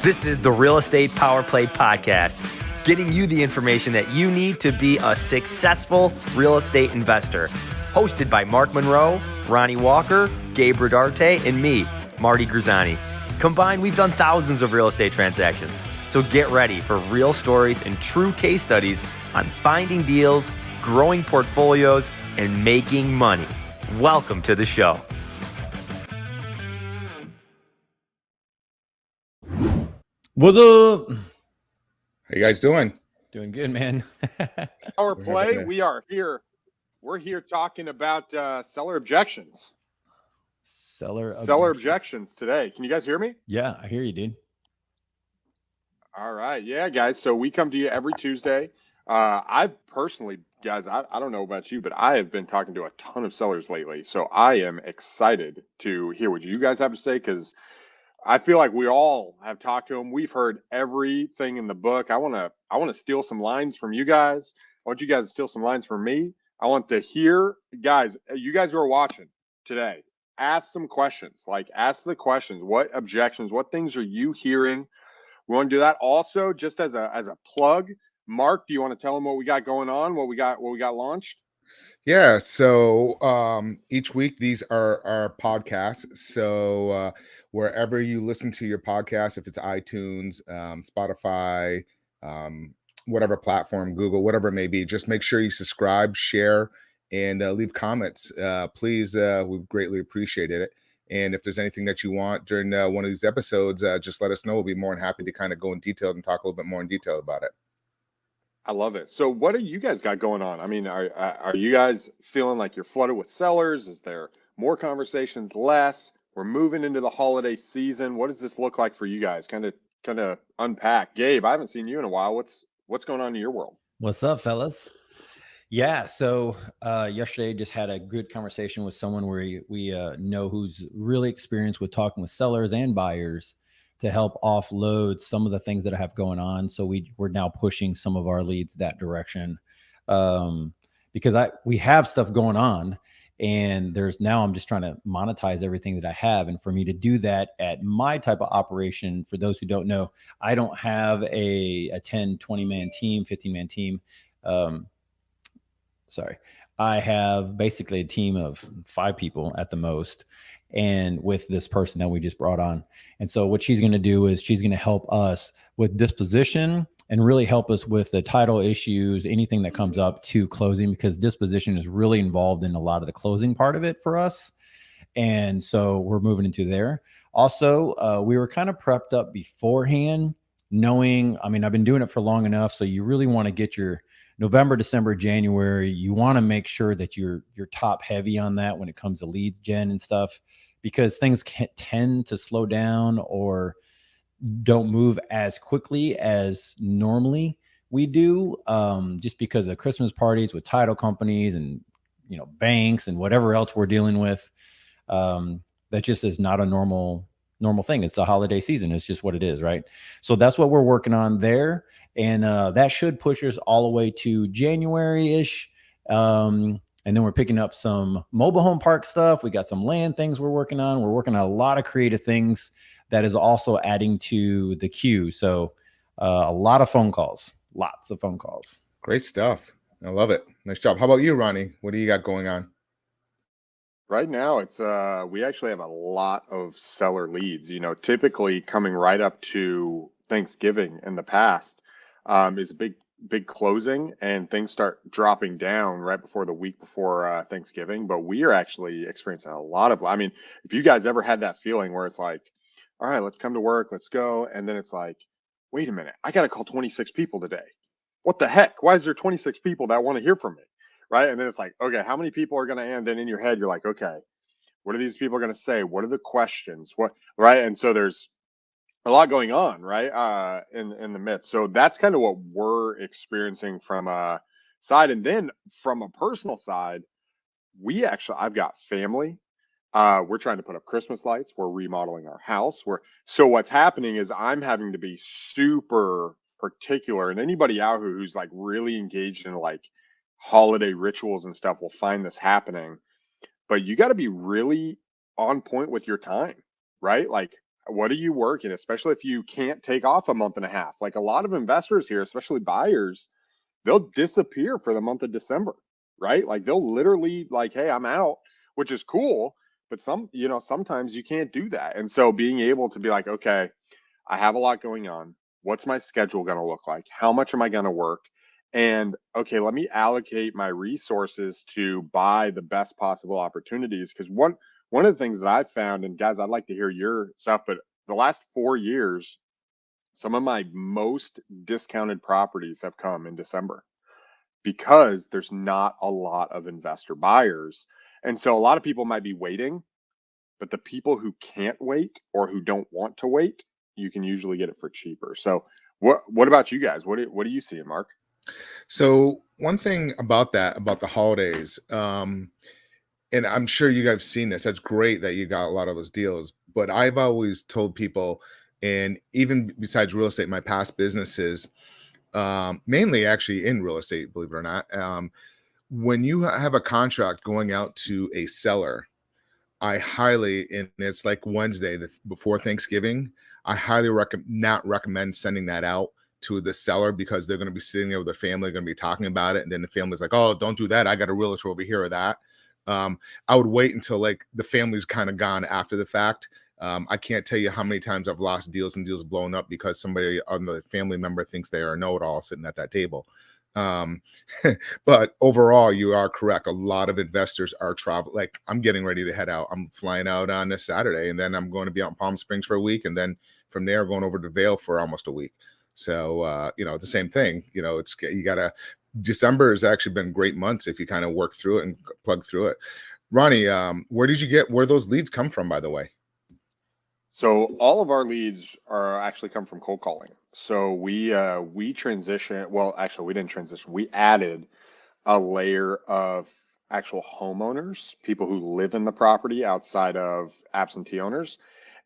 This is the Real Estate Power Play Podcast, getting you the information that you need to be a successful real estate investor. Hosted by Mark Monroe, Ronnie Walker, Gabe Rodarte, and me, Marty Grizzanti. Combined, we've done thousands of real estate transactions. So get ready for real stories and true case studies on finding deals, growing portfolios, and making money. Welcome to the show. What's up? How you guys doing? Doing good, man. Power play. We are here. We're here talking about seller objections. Seller objections today. Can you guys hear me? Yeah, I hear you, dude. All right. Yeah, guys. So we come to you every Tuesday. I personally, guys, I don't know about you, but I have been talking to a ton of sellers lately. So I am excited to hear what you guys have to say, because I feel like we all have talked to them. We've heard everything in the book. I want to steal some lines from you guys. I want you guys to steal some lines from me. I want to hear, guys, you guys who are watching today, ask some questions. Like, ask the questions. What objections, what things are you hearing? We want to do that. Also, just as a plug, Mark, do you want to tell them what we got going on, what we got launched? Yeah. So each week, these are our podcasts. So wherever you listen to your podcast, if it's iTunes, Spotify, whatever platform, Google, whatever it may be, just make sure you subscribe, share, and leave comments. Please, we've greatly appreciated it. And if there's anything that you want during one of these episodes, just let us know. We'll be more than happy to kind of go in detail and talk a little bit more in detail about it. I love it. So what do you guys got going on? I mean, are you guys feeling like you're flooded with sellers? Is there more conversations, less? We're moving into the holiday season. What does this look like for you guys? Kind of unpack. Gabe, I haven't seen you in a while. What's going on in your world? What's up, fellas? Yeah, so yesterday just had a good conversation with someone where we know who's really experienced with talking with sellers and buyers to help offload some of the things that I have going on. So we're now pushing some of our leads that direction, because we have stuff going on, and I'm just trying to monetize everything that I have. And for me to do that at my type of operation, for those who don't know, I don't have a 10, 20-man team, 15-man team. I have basically a team of 5 people at the most, and with this person that we just brought on. And so what she's going to do is she's going to help us with disposition and really help us with the title issues, anything that comes up to closing, because disposition is really involved in a lot of the closing part of it for us. And so we're moving into there. Also, we were kind of prepped up beforehand, knowing, I mean, I've been doing it for long enough. So you really want to get your November, December, January, you want to make sure that you're top heavy on that when it comes to leads gen and stuff, because things can tend to slow down or don't move as quickly as normally we do, just because of Christmas parties with title companies and, banks and whatever else we're dealing with. That just is not a normal thing. It's the holiday season. It's just what it is, right? So that's what we're working on there. And that should push us all the way to January-ish. And then we're picking up some mobile home park stuff. We got some land things we're working on. We're working on a lot of creative things that is also adding to the queue. So a lot of phone calls, lots of phone calls. Great stuff. I love it. Nice job. How about you, Ronnie? What do you got going on? Right now, it's we actually have a lot of seller leads. Typically coming right up to Thanksgiving in the past is a big closing, and things start dropping down right before the week before Thanksgiving. But we are actually experiencing a lot of, if you guys ever had that feeling where it's like, all right, let's come to work, let's go. And then it's like, wait a minute, I got to call 26 people today. What the heck? Why is there 26 people that want to hear from me? Right. And then it's like, okay, how many people are going to, and then in your head, you're like, okay, what are these people going to say? What are the questions? Right. And so there's a lot going on, right, in the midst. So that's kind of what we're experiencing from a side. And then from a personal side, I've got family. We're trying to put up Christmas lights. We're remodeling our house. So what's happening is I'm having to be super particular, and anybody out who's like really engaged in like holiday rituals and stuff will find this happening. But you got to be really on point with your time, right? Like, what are you working, especially if you can't take off a month and a half. Like a lot of investors here, especially buyers, they'll disappear for the month of December, right? Like they'll literally like, hey, I'm out, which is cool. But sometimes you can't do that. And so being able to be like, okay, I have a lot going on. What's my schedule going to look like? How much am I going to work? And okay, let me allocate my resources to buy the best possible opportunities. Because one of the things that I've found, and guys, I'd like to hear your stuff, but the last 4 years, some of my most discounted properties have come in December because there's not a lot of investor buyers. And so a lot of people might be waiting, but the people who can't wait or who don't want to wait, you can usually get it for cheaper. So what about you guys? What are you seeing, Mark? So one thing about the holidays, and I'm sure you guys have seen this, that's great that you got a lot of those deals, but I've always told people, and even besides real estate, my past businesses, mainly actually in real estate, believe it or not, when you have a contract going out to a seller, I highly, and it's like Wednesday before Thanksgiving, I highly not recommend sending that out to the seller, because they're going to be sitting there with their family, going to be talking about it. And then the family's like, oh, don't do that. I got a realtor over here or that. I would wait until like the family's kind of gone after the fact. I can't tell you how many times I've lost deals and deals blown up because somebody on the family member thinks they are a know-it-all sitting at that table. But overall, you are correct. A lot of investors are traveling. Like I'm getting ready to head out. I'm flying out on this Saturday, and then I'm going to be out in Palm Springs for a week. And then from there, going over to Vail for almost a week. So, the same thing, December has actually been great months if you kind of work through it and plug through it. Ronnie, where those leads come from, by the way? So all of our leads are actually come from cold calling. So we transition. Well, actually, we didn't transition. We added a layer of actual homeowners, people who live in the property outside of absentee owners,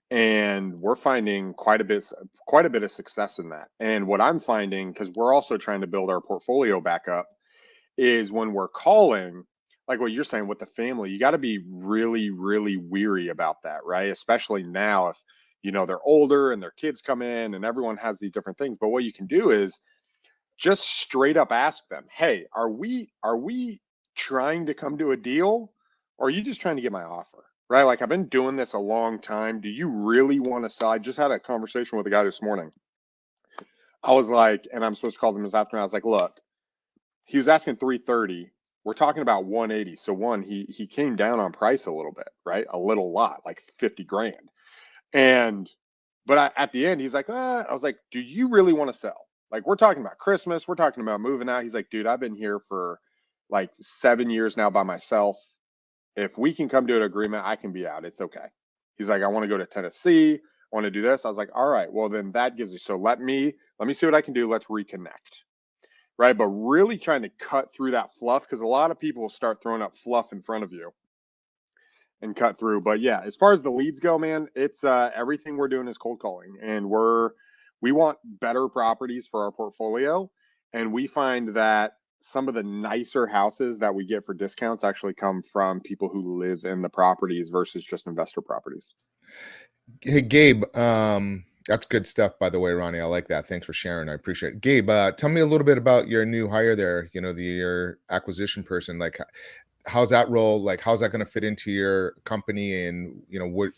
and we're finding quite a bit of success in that. And what I'm finding, because we're also trying to build our portfolio back up, is when we're calling, like what you're saying with the family, you got to be really, really weary about that, right? Especially now, if they're older and their kids come in and everyone has these different things. But what you can do is just straight up ask them, hey, are we trying to come to a deal, or are you just trying to get my offer? Right? Like, I've been doing this a long time. Do you really want to sell? I just had a conversation with a guy this morning. I was like, and I'm supposed to call them this afternoon. I was like, look, he was asking 330. We're talking about 180. So he came down on price a little bit, right? A little lot, like 50 grand. But at the end, he's like, I was like, do you really want to sell? Like, we're talking about Christmas. We're talking about moving out. He's like, dude, I've been here for like 7 years now by myself. If we can come to an agreement, I can be out. It's okay. He's like, I want to go to Tennessee. I want to do this. I was like, all right, well, then that gives you. So let me see what I can do. Let's reconnect. Right. But really trying to cut through that fluff, because a lot of people will start throwing up fluff in front of you and cut through. But yeah, as far as the leads go, man, it's everything we're doing is cold calling, and we want better properties for our portfolio. And we find that some of the nicer houses that we get for discounts actually come from people who live in the properties versus just investor properties. Hey, Gabe, that's good stuff, by the way, Ronnie. I like that. Thanks for sharing. I appreciate it. Gabe, tell me a little bit about your new hire there, your acquisition person. Like, how's that role? Like, how's that going to fit into your company, and,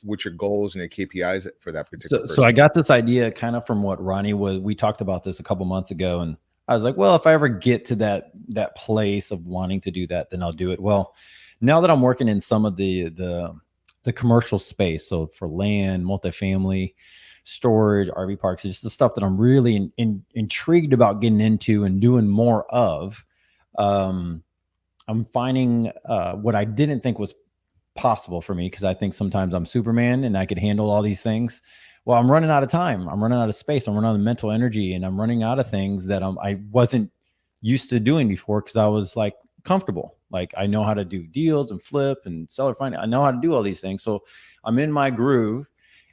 what's your goals and your KPIs for that particular person? So I got this idea kind of from what Ronnie we talked about this a couple months ago, and I was like, well, if I ever get to that place of wanting to do that, then I'll do it. Well, now that I'm working in some of the commercial space, so for land, multifamily, storage, RV parks, it's just the stuff that I'm really intrigued about getting into and doing more of. I'm finding what I didn't think was possible for me, because I think sometimes I'm Superman and I could handle all these things. Well, I'm running out of time. I'm running out of space. I'm running out of mental energy, and I'm running out of things that I wasn't used to doing before, because I was like comfortable. Like, I know how to do deals and flip and seller finance. I know how to do all these things. So I'm in my groove.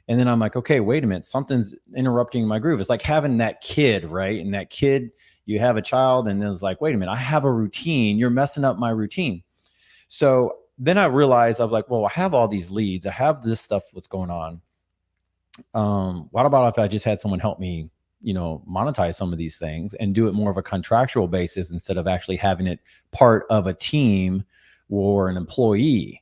And then I'm like, okay, wait a minute. Something's interrupting my groove. It's like having that kid, right? And that kid, you have a child, and then it's like, wait a minute, I have a routine. You're messing up my routine. So then I realized, I'm like, well, I have all these leads. I have this stuff, what's going on. what about if I just had someone help me, monetize some of these things and do it more of a contractual basis instead of actually having it part of a team or an employee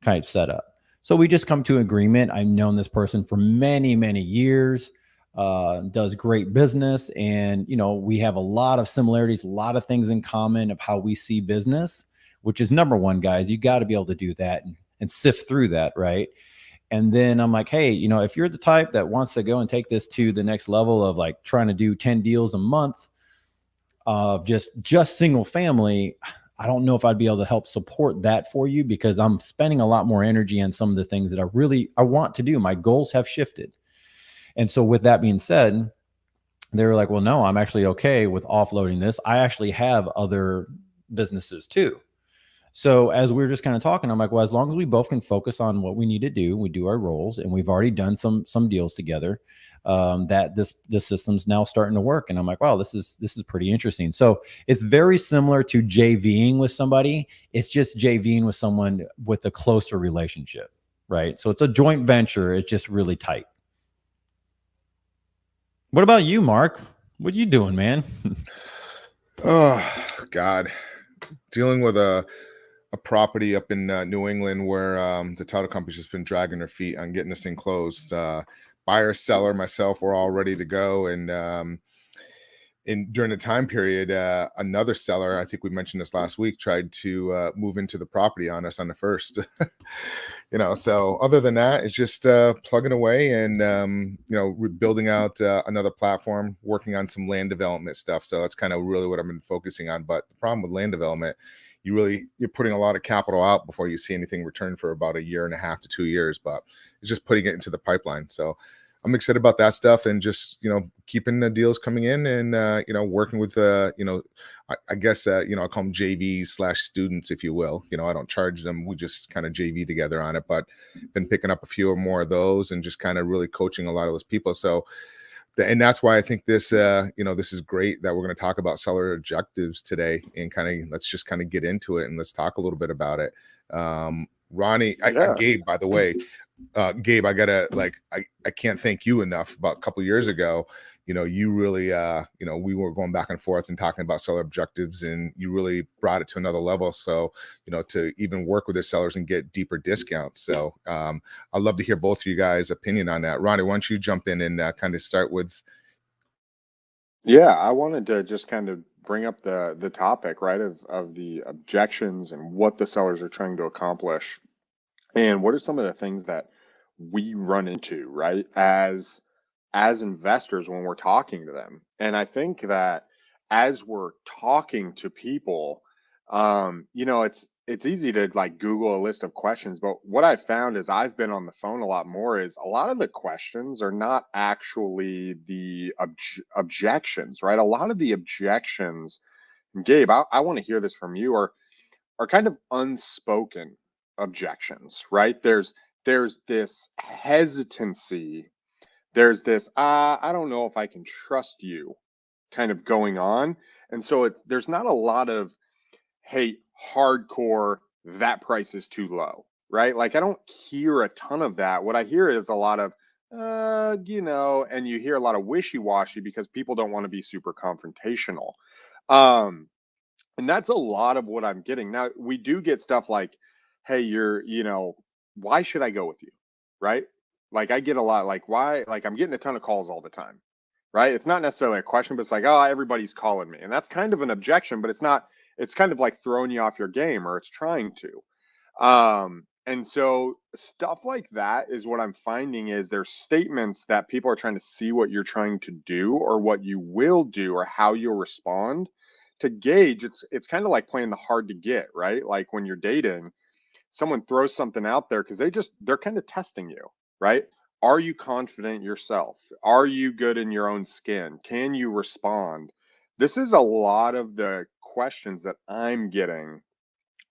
type setup. So we just come to an agreement. I've known this person for many, many years, does great business. And, we have a lot of similarities, a lot of things in common of how we see business, which is number one, guys. You got to be able to do that and sift through that, right? And then I'm like, hey, if you're the type that wants to go and take this to the next level of like trying to do 10 deals a month of just single family, I don't know if I'd be able to help support that for you, because I'm spending a lot more energy on some of the things that I want to do. My goals have shifted. And so with that being said, they were like, well, no, I'm actually okay with offloading this. I actually have other businesses too. So as we were just kind of talking, I'm like, well, as long as we both can focus on what we need to do, we do our roles, and we've already done some deals together, that this system's now starting to work. And I'm like, wow, this is pretty interesting. So it's very similar to JVing with somebody. It's just JVing with someone with a closer relationship, right? So it's a joint venture. It's just really tight. What about you, Mark? What are you doing, man? Oh God, dealing with a property up in New England where the title company's just been dragging their feet on getting this thing closed. Buyer, seller, myself, we're all ready to go. And during the time period, another seller, I think we mentioned this last week, tried to move into the property on us on the first. So other than that, it's just plugging away and building out another platform, working on some land development stuff. So that's kind of really what I've been focusing on. But the problem with land development, you're putting a lot of capital out before you see anything returned for about 1.5 to 2 years, but it's just putting it into the pipeline. So I'm excited about that stuff, and just, keeping the deals coming in, and, working with, I guess, I call them JVs / students, if you will. I don't charge them. We just kind of JV together on it, but been picking up a few or more of those and just kind of really coaching a lot of those people. So, and that's why I think this, this is great that we're going to talk about seller objectives today, and let's just get into it, and let's talk a little bit about it. Ronnie, Gabe, by the way, Gabe, I gotta I can't thank you enough. About a couple of years ago, you really, we were going back and forth and talking about seller objectives, and you really brought it to another level. So, to even work with the sellers and get deeper discounts. So, I'd love to hear both of you guys' opinion on that. Ronnie, why don't you jump in and kind of start with? Yeah, I wanted to just kind of bring up the topic, right, of the objections and what the sellers are trying to accomplish. And what are some of the things that we run into, right, as investors when we're talking to them? And I think that as we're talking to people, it's easy to like Google a list of questions, but what I found is I've been on the phone a lot more is a lot of the questions are not actually the objections, right? A lot of the objections, Gabe, I want to hear this from you, are kind of unspoken objections, right? There's this hesitancy. There's this I don't know if I can trust you kind of going on. And so there's not a lot of, hey, hardcore, that price is too low, right? Like I don't hear a ton of that. What I hear is a lot of and you hear a lot of wishy-washy because people don't want to be super confrontational. And that's a lot of what I'm getting. Now, we do get stuff like, hey, why should I go with you? Right? Like I get a lot like, why? Like I'm getting a ton of calls all the time. Right? It's not necessarily a question, but it's like, oh, everybody's calling me. And that's kind of an objection, but it's not, it's kind of like throwing you off your game, or it's trying to. And so stuff like that is what I'm finding is there's statements that people are trying to see what you're trying to do or what you will do or how you'll respond to gauge. It's kind of like playing the hard to get, right? Like when you're dating, someone throws something out there because they're kind of testing you, right? Are you confident yourself? Are you good in your own skin? Can you respond? This is a lot of the questions that I'm getting,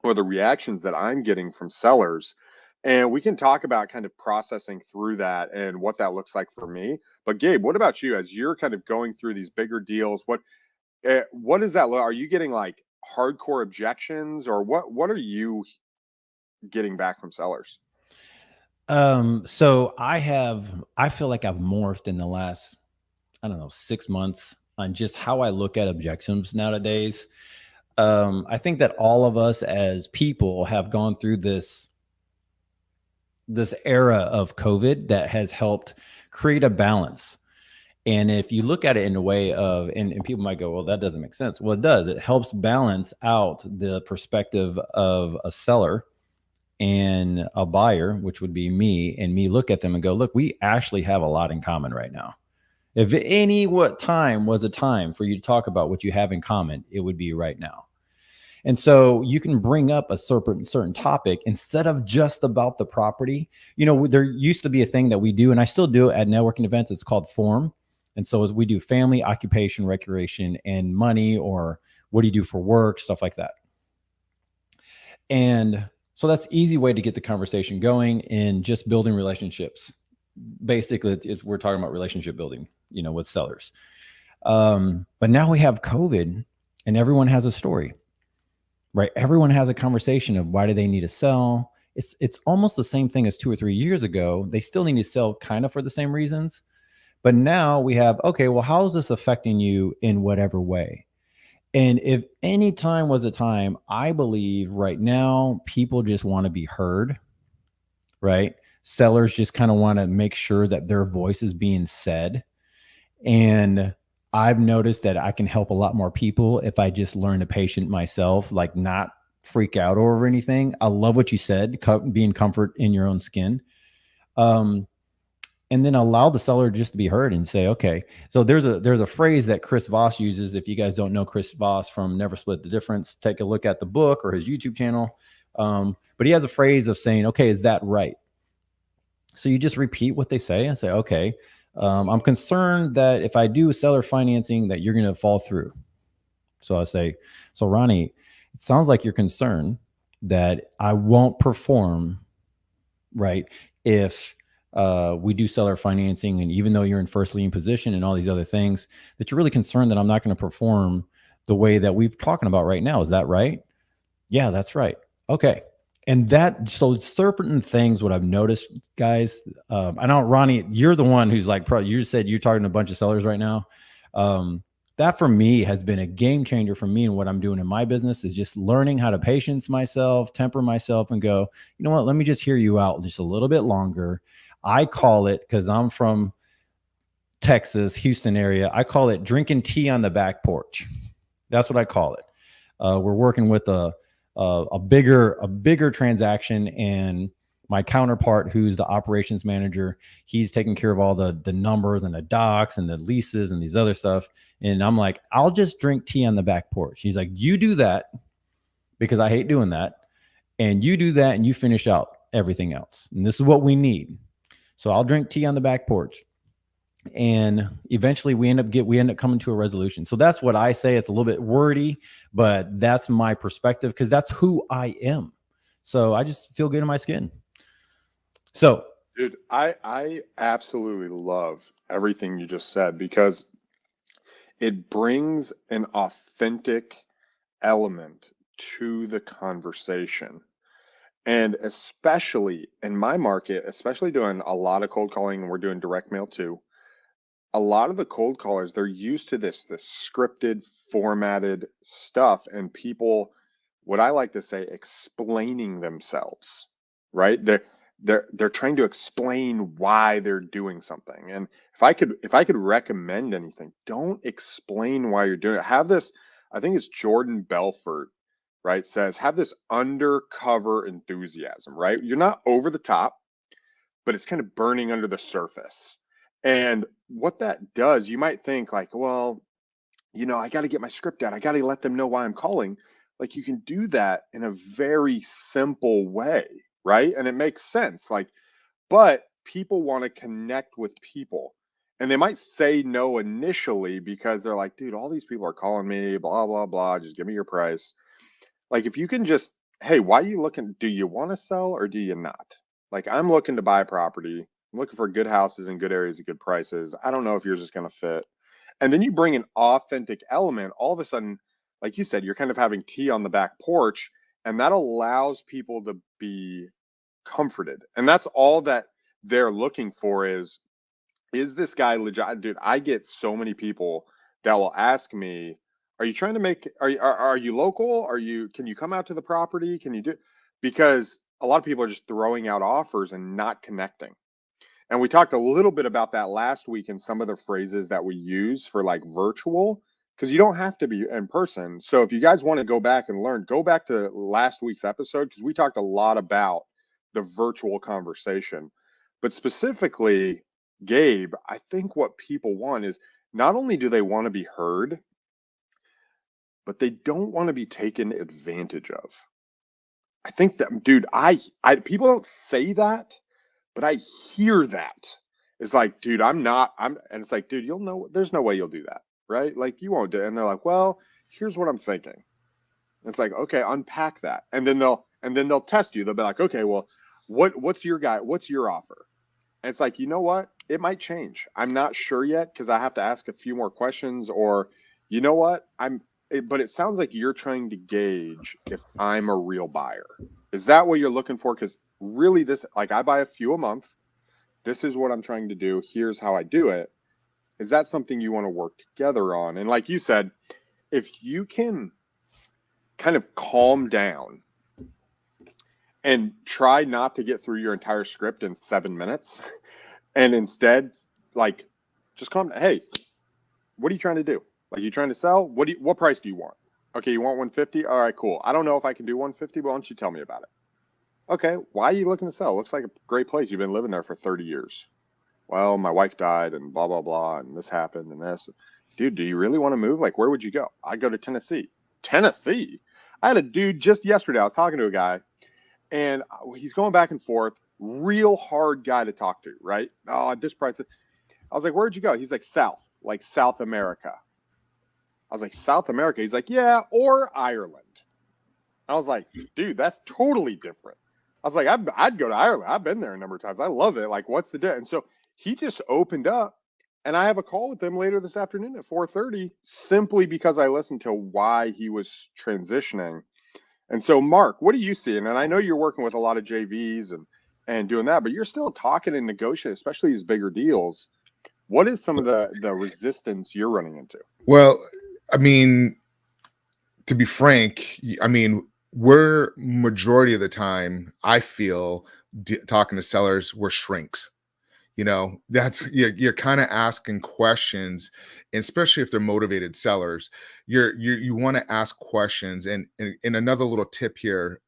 or the reactions that I'm getting from sellers. And we can talk about kind of processing through that and what that looks like for me. But Gabe, what about you as you're kind of going through these bigger deals? What is that? Are you getting like hardcore objections, or what are you getting back from sellers? So I feel like I've morphed in the last, I don't know, 6 months on just how I look at objections nowadays. I think that all of us as people have gone through this era of COVID that has helped create a balance. And if you look at it in a way of, and people might go, well, that doesn't make sense. Well, it does. It helps balance out the perspective of a seller and a buyer, which would be me, and me look at them and go, look, we actually have a lot in common right now. If any what time was a time for you to talk about what you have in common, it would be right now. And so you can bring up a certain topic instead of just about the property. You know, there used to be a thing that we do, and I still do at networking events. It's called form. And so as we do family, occupation, recreation, and money, or what do you do for work, stuff like that. And so that's easy way to get the conversation going and just building relationships. Basically, we're talking about relationship building, you know, with sellers. But now we have COVID and everyone has a story, right? Everyone has a conversation of why do they need to sell? It's almost the same thing as 2 or 3 years ago. They still need to sell kind of for the same reasons. But now we have, okay, well, how is this affecting you in whatever way? And if any time was a time, I believe right now, people just want to be heard, right? Sellers just kind of want to make sure that their voice is being said. And I've noticed that I can help a lot more people if I just learn to patient myself, like not freak out over anything. I love what you said, being comfort in your own skin. And then allow the seller just to be heard and say, okay, so there's a phrase that Chris Voss uses. If you guys don't know Chris Voss from Never Split the Difference, take a look at the book or his YouTube channel. But he has a phrase of saying, okay, is that right? So you just repeat what they say and say, okay, I'm concerned that if I do seller financing that you're going to fall through. So I say, so Ronnie, it sounds like you're concerned that I won't perform, right? If we do seller financing, and even though you're in first lien position and all these other things, that you're really concerned that I'm not going to perform the way that we've talking about right now. Is that right? Yeah, that's right. Okay. And that, so certain things, what I've noticed, guys, I know, Ronnie, you're the one who's like, you just said you're talking to a bunch of sellers right now. That for me has been a game changer for me. And what I'm doing in my business is just learning how to patience myself, temper myself, and go, you know what, let me just hear you out just a little bit longer. I call it, because I'm from Texas, Houston area, I call it drinking tea on the back porch. That's what I call it. We're working with a bigger transaction, and my counterpart, who's the operations manager, he's taking care of all the numbers and the docs and the leases and these other stuff. And I'm like, I'll just drink tea on the back porch. He's like, you do that, because I hate doing that. And you do that and you finish out everything else. And this is what we need. So I'll drink tea on the back porch. And eventually we end up coming to a resolution. So that's what I say. It's a little bit wordy, but that's my perspective, because that's who I am. So I just feel good in my skin. So, dude, I absolutely love everything you just said, because it brings an authentic element to the conversation. And especially in my market, especially doing a lot of cold calling, and we're doing direct mail too. A lot of the cold callers, they're used to this scripted, formatted stuff, and people, what I like to say, explaining themselves, right? They're trying to explain why they're doing something. And if I could recommend anything, don't explain why you're doing it. Have this, I think it's Jordan Belfort, right, says, have this undercover enthusiasm, right? You're not over the top, but it's kind of burning under the surface. And what that does, you might think like, well, you know, I got to get my script out. I got to let them know why I'm calling. Like, you can do that in a very simple way, right? And it makes sense. Like, but people want to connect with people. And they might say no initially because they're like, dude, all these people are calling me, blah, blah, blah. Just give me your price. Like, if you can just, hey, why are you looking? Do you want to sell or do you not? Like, I'm looking to buy property. I'm looking for good houses in good areas at good prices. I don't know if yours is going to fit. And then you bring an authentic element. All of a sudden, like you said, you're kind of having tea on the back porch, and that allows people to be comforted. And that's all that they're looking for is this guy legit? Dude, I get so many people that will ask me, are you trying to make, are you local? Can you come out to the property? Can you do, because a lot of people are just throwing out offers and not connecting. And we talked a little bit about that last week in some of the phrases that we use for like virtual, because you don't have to be in person. So if you guys want to go back and learn, go back to last week's episode, because we talked a lot about the virtual conversation. But specifically, Gabe, I think what people want is not only do they want to be heard, but they don't want to be taken advantage of. I think that, dude, I people don't say that, but I hear that. It's like, dude, and it's like, dude, you'll know, there's no way you'll do that, right? Like, you won't do it. And they're like, well, here's what I'm thinking. It's like, okay, unpack that. And then they'll test you. They'll be like, okay, well, what's your offer? And it's like, you know what? It might change. I'm not sure yet because I have to ask a few more questions, or you know what? But it sounds like you're trying to gauge if I'm a real buyer. Is that what you're looking for? Because really I buy a few a month. This is what I'm trying to do. Here's how I do it. Is that something you want to work together on? And like you said, if you can kind of calm down and try not to get through your entire script in 7 minutes, and instead, like, just calm down. Hey, what are you trying to do? Like, you trying to sell? What price do you want? Okay, you want 150? All right, cool. I don't know if I can do 150, but why don't you tell me about it? Okay, why are you looking to sell? Looks like a great place. You've been living there for 30 years. Well, my wife died and blah, blah, blah, and this happened and this. Dude, do you really want to move? Like, where would you go? I'd go to Tennessee. Tennessee? I had a dude just yesterday. I was talking to a guy, and he's going back and forth. Real hard guy to talk to, right? Oh, at this price. I was like, where'd you go? He's like, South America. I was like, South America? He's like, yeah, or Ireland. I was like, dude, that's totally different. I was like, I'd go to Ireland. I've been there a number of times. I love it. Like, what's the difference? And so he just opened up, and I have a call with him later this afternoon at 4:30, simply because I listened to why he was transitioning. And so, Mark, what do you see? And I know you're working with a lot of JVs and doing that, but you're still talking and negotiating, especially these bigger deals. What is some of the resistance you're running into? Well, I mean, to be frank, I mean, we're majority of the time, I feel, talking to sellers, we're shrinks. You know, that's you're kind of asking questions, and especially if they're motivated sellers, you want to ask questions. And another little tip here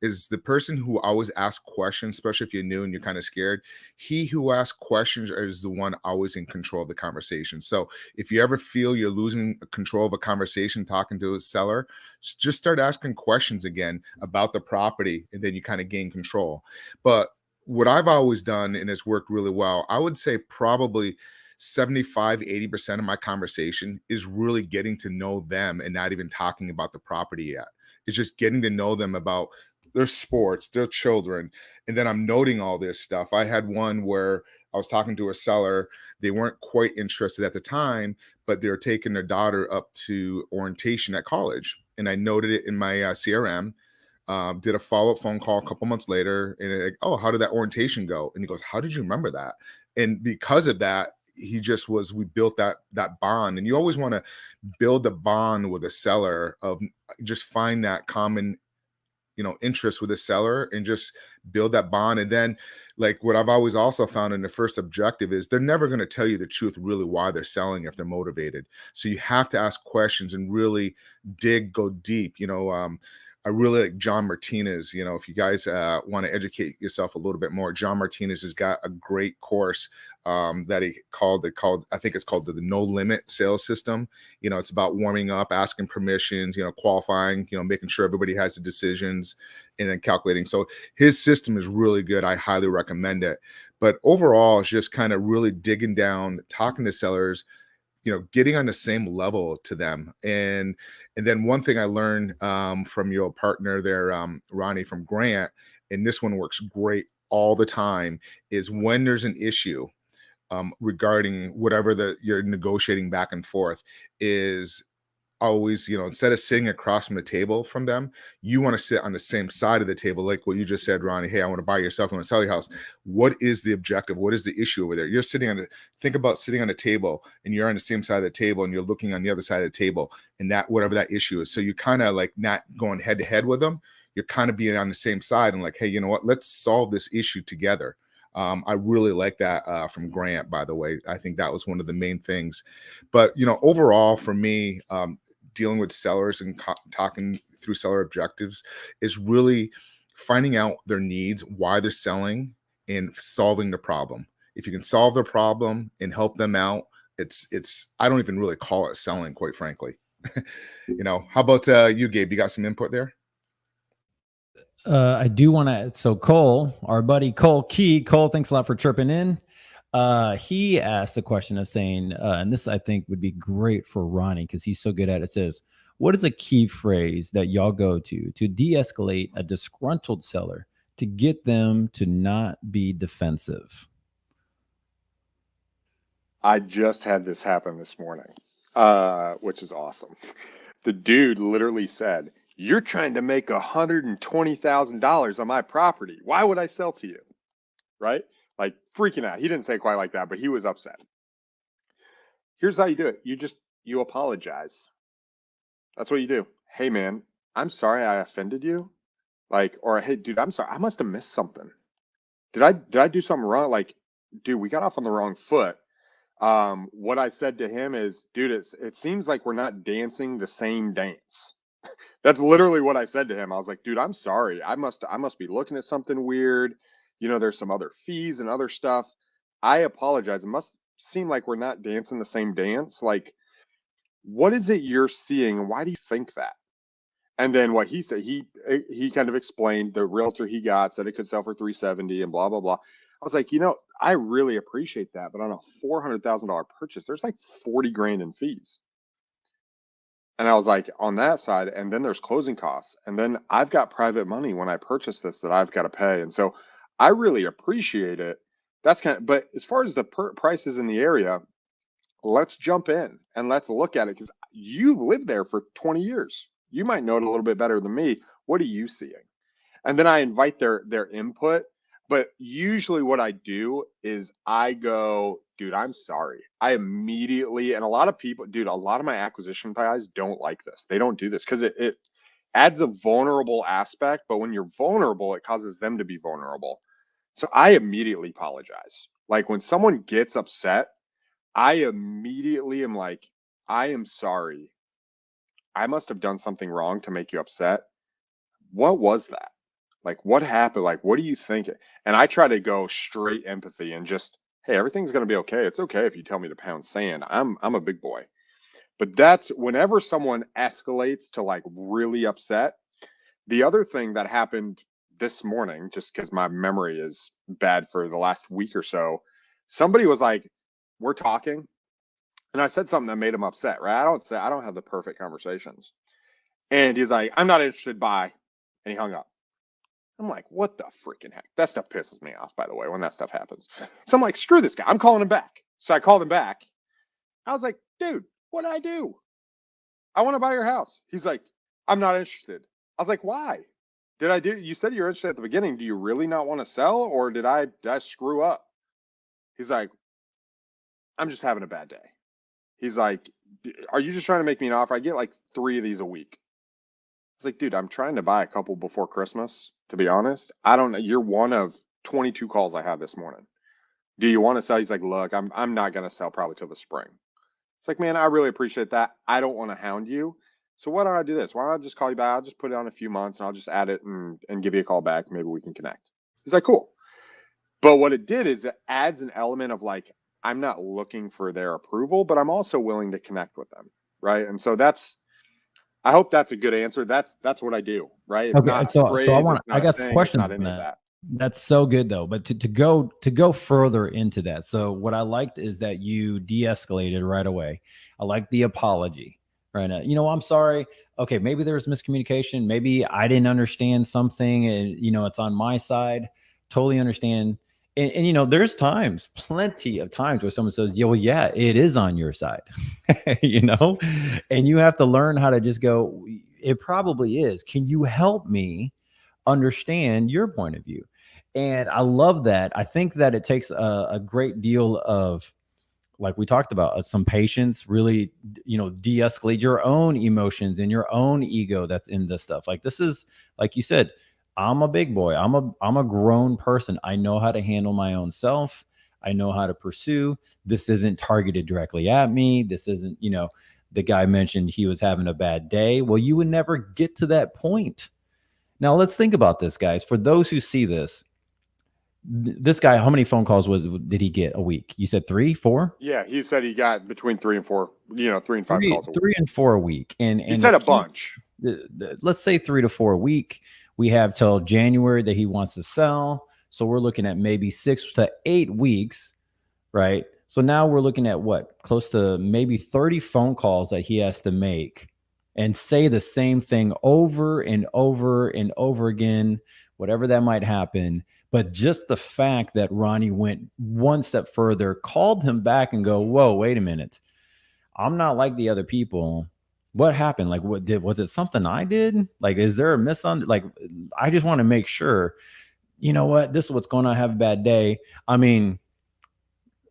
is the person who always asks questions, especially if you're new and you're kind of scared. He who asks questions is the one always in control of the conversation. So if you ever feel you're losing control of a conversation talking to a seller, just start asking questions again about the property, and then you kind of gain control. But what I've always done, and it's worked really well, I would say probably 75-80% of my conversation is really getting to know them and not even talking about the property yet. It's just getting to know them about their sports, their children. And then I'm noting all this stuff. I had one where I was talking to a seller. They weren't quite interested at the time, but they were taking their daughter up to orientation at college. And I noted it in my CRM. Did a follow-up phone call a couple months later, and like, oh, how did that orientation go? And he goes, how did you remember that? And because of that, we built that bond. And you always want to build a bond with a seller, of just find that common, interest with a seller and just build that bond. And then, like, what I've always also found in the first objective is they're never going to tell you the truth, really, why they're selling if they're motivated. So you have to ask questions and really go deep. I really like John Martinez. If you guys want to educate yourself a little bit more, John Martinez has got a great course that he called, I think it's called the No Limit Sales System. It's about warming up, asking permissions, qualifying, making sure everybody has the decisions, and then calculating. So his system is really good. I highly recommend it. But overall, it's just kind of really digging down, talking to sellers, getting on the same level to them. And then one thing I learned from your partner there, Ronnie from Grant, and this one works great all the time, is when there's an issue regarding whatever you're negotiating back and forth, is always, instead of sitting across from the table from them, you want to sit on the same side of the table, like what you just said, Ronnie. Hey, I want to buy your stuff, I want to sell your house. What is the objective? What is the issue over there? You're think about sitting on a table, and you're on the same side of the table, and you're looking on the other side of the table, and that whatever that issue is. So you kind of like not going head to head with them. You're kind of being on the same side and like, hey, you know what? Let's solve this issue together. I really like that from Grant, by the way. I think that was one of the main things. But, overall for me, dealing with sellers and talking through seller objectives is really finding out their needs, why they're selling, and solving the problem. If you can solve the problem and help them out, it's I don't even really call it selling, quite frankly. How about you, Gabe? You got some input there? I do want to. So Cole, our buddy Cole Key, Cole, thanks a lot for chirping in. He asked the question of saying, and this I think would be great for Ronnie because he's so good at it. It says, what is a key phrase that y'all go to de-escalate a disgruntled seller to get them to not be defensive? I just had this happen this morning, which is awesome. The dude literally said, "You're trying to make $120,000 on my property. Why would I sell to you?" Right? Like freaking out. He didn't say it quite like that, but he was upset. Here's how you do it. You apologize. That's what you do. Hey man, I'm sorry I offended you. Or hey dude, I'm sorry. I must have missed something. Did I do something wrong? Like, dude, we got off on the wrong foot. What I said to him is, dude, it seems like we're not dancing the same dance. That's literally what I said to him. I was like, dude, I'm sorry. I must be looking at something weird. There's some other fees and other stuff. I apologize. It must seem like we're not dancing the same dance. Like, what is it you're seeing? And why do you think that? And then what he said, he kind of explained the realtor he got said it could sell for $370 and blah, blah, blah. I was like, I really appreciate that. But on a $400,000 purchase, there's like 40 grand in fees. And I was like, on that side, and then there's closing costs. And then I've got private money when I purchase this that I've got to pay. And so I really appreciate it. But as far as the prices in the area, let's jump in and let's look at it because you lived there for 20 years. You might know it a little bit better than me. What are you seeing? And then I invite their input. But usually what I do is I go, dude, I'm sorry. I immediately, and a lot of people, dude, a lot of my acquisition guys don't like this. They don't do this because it adds a vulnerable aspect. But when you're vulnerable, it causes them to be vulnerable. So I immediately apologize. Like when someone gets upset, I immediately am like, I am sorry. I must have done something wrong to make you upset. What was that? Like, what happened? Like, what do you think? And I try to go straight empathy and just, hey, everything's going to be okay. It's okay if you tell me to pound sand. I'm a big boy. But that's whenever someone escalates to like really upset. The other thing that happened this morning, just because my memory is bad for the last week or so, somebody was like, we're talking. And I said something that made him upset, right? I don't have the perfect conversations. And he's like, I'm not interested, bye. And he hung up. I'm like, what the freaking heck? That stuff pisses me off, by the way, when that stuff happens. So I'm like, screw this guy. I'm calling him back. So I called him back. I was like, dude, what did I do? I want to buy your house. He's like, I'm not interested. I was like, why? You said you were interested at the beginning. Do you really not want to sell? Or did I screw up? He's like, I'm just having a bad day. He's like, are you just trying to make me an offer? I get like 3 of these a week. I was like, dude, I'm trying to buy a couple before Christmas, to be honest. I don't know. You're one of 22 calls I had this morning. Do you want to sell? He's like, look, I'm not going to sell probably till the spring. It's like, man, I really appreciate that. I don't want to hound you. So why don't I do this? Why don't I just call you back? I'll just put it on a few months and I'll just add it and give you a call back. Maybe we can connect. He's like, cool. But what it did is it adds an element of like, I'm not looking for their approval, but I'm also willing to connect with them. Right. And so I hope that's a good answer. That's what I do. Right. It's okay. I got questions on that. That's so good though. But to go further into that. So what I liked is that you de-escalated right away. I like the apology. Right now, I'm sorry. Okay, maybe there was miscommunication. Maybe I didn't understand something, and it's on my side. Totally understand. And you know, there's times, plenty of times where someone says, yeah, well, yeah, it is on your side, you know, and you have to learn how to just go, it probably is. Can you help me understand your point of view? And I love that. I think that it takes a great deal of, like we talked about, some patience, really, you know, de-escalate your own emotions and your own ego that's in this stuff. Like this is, like you said, I'm a big boy. I'm a grown person. I know how to handle my own self. I know how to pursue. This isn't targeted directly at me. This isn't, you know, the guy mentioned he was having a bad day. Well, you would never get to that point. Now let's think about this, guys. For those who see this, this guy, how many phone calls did he get a week? You said 3, 4? Yeah, he said he got between 3 and 4, 3 and 5 calls a week. 3 and 4 a week. And he said a bunch. Let's say 3 to 4 a week. We have till January that he wants to sell. So we're looking at maybe 6 to 8 weeks, right? So now we're looking at what? Close to maybe 30 phone calls that he has to make and say the same thing over and over and over again, whatever that might happen. But just the fact that Ronnie went one step further, called him back and go, whoa, wait a minute. I'm not like the other people. What happened? Like, was it something I did? Like, is there a like, I just want to make sure, you know what, this is what's going on. I have a bad day. I mean,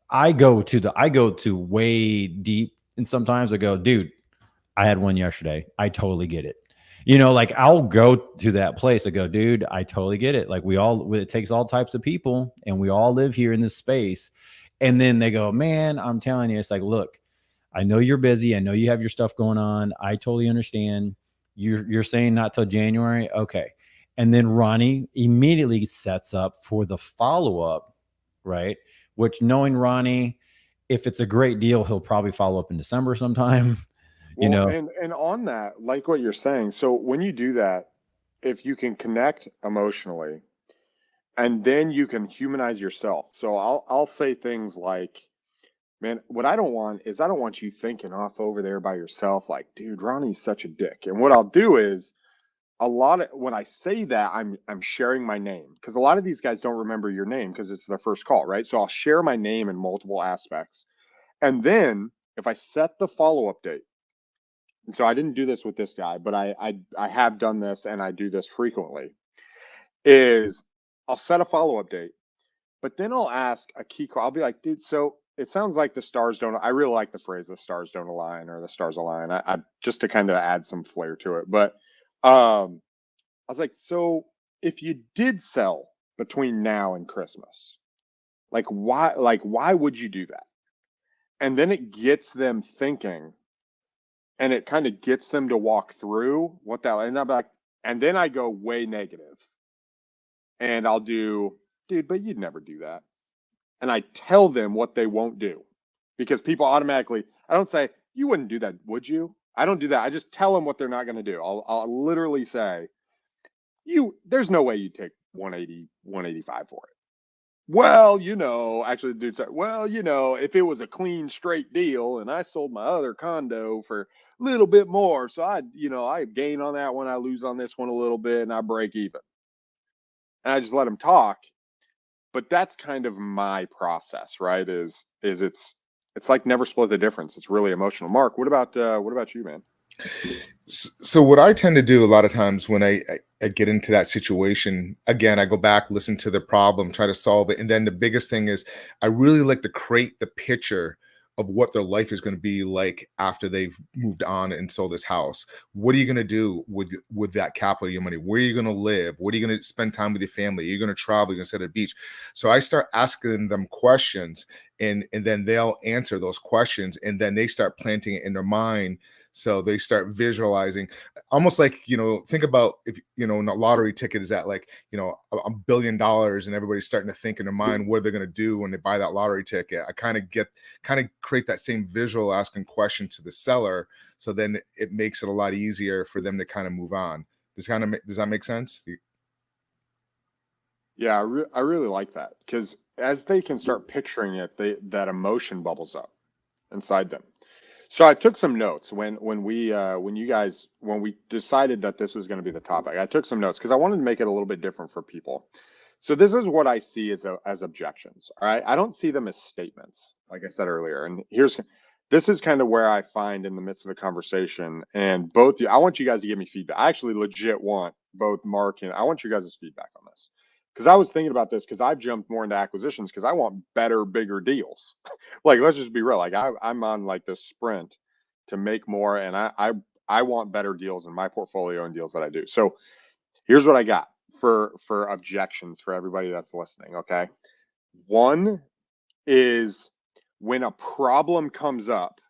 I go to way deep. And sometimes I go, dude, I had one yesterday. I totally get it. You know, like I'll go to that place. I go, dude, I totally get it. Like it takes all types of people and we all live here in this space. And then they go, man, I'm telling you, it's like, look, I know you're busy. I know you have your stuff going on. I totally understand. You're saying not till January. Okay. And then Ronnie immediately sets up for the follow-up, right? Which, knowing Ronnie, if it's a great deal, he'll probably follow up in December sometime. Well, you know, and on that, like what you're saying, so when you do that, if you can connect emotionally and then you can humanize yourself. So I'll say things like, man, what I don't want is I don't want you thinking off over there by yourself like, dude, Ronnie's such a dick. And what I'll do is when I say that, I'm sharing my name, because a lot of these guys don't remember your name because it's their first call, right? So I'll share my name in multiple aspects. And then if I set the follow-up date, and so I didn't do this with this guy, but I have done this and I do this frequently, is I'll set a follow-up date, but then I'll ask a key call. I'll be like, dude, so it sounds like the stars don't, I really like the phrase, the stars don't align or the stars align. I just to kind of add some flair to it. But I was like, so if you did sell between now and Christmas, like why would you do that? And then it gets them thinking, and it kind of gets them to walk through what that, and I'm like, and then I go way negative. And I'll do, dude, but you'd never do that. And I tell them what they won't do, because people automatically, I don't say, you wouldn't do that, would you? I don't do that. I just tell them what they're not going to do. I'll literally say, there's no way you'd take 180, 185 for it. Well, actually the dude said, well, if it was a clean, straight deal and I sold my other condo for a little bit more, so I gain on that one, I lose on this one a little bit, and I break even. And I just let them talk. But that's kind of my process, right? Is it's like never split the difference. It's really emotional. Mark, what about you, man? So what I tend to do a lot of times when I get into that situation, again, I go back, listen to the problem, try to solve it. And then the biggest thing is I really like to create the picture of what their life is going to be like after they've moved on and sold this house. What are you going to do with that capital, your money? Where are you going to live? What are you going to spend time with your family? Are you going to travel? You're going to sit at the beach? So I start asking them questions, and then they'll answer those questions, and then they start planting it in their mind. So they start visualizing, almost like, think about if, a lottery ticket is at like, $1 billion, and everybody's starting to think in their mind what they're going to do when they buy that lottery ticket. I kind of create that same visual asking question to the seller. So then it makes it a lot easier for them to kind of move on. Does that make sense? Yeah, I really like that, because as they can start picturing it, that emotion bubbles up inside them. So I took some notes when we decided that this was going to be the topic. I took some notes because I wanted to make it a little bit different for people. So this is what I see as objections. All right. I don't see them as statements, like I said earlier. And this is kind of where I find in the midst of the conversation, and both you, I want you guys to give me feedback. I actually legit want both Mark and I want you guys' feedback on this. Because I was thinking about this because I've jumped more into acquisitions because I want better, bigger deals. Like, let's just be real. Like I'm on like this sprint to make more, and I want better deals in my portfolio and deals that I do. So here's what I got for objections for everybody that's listening. Okay. One is when a problem comes up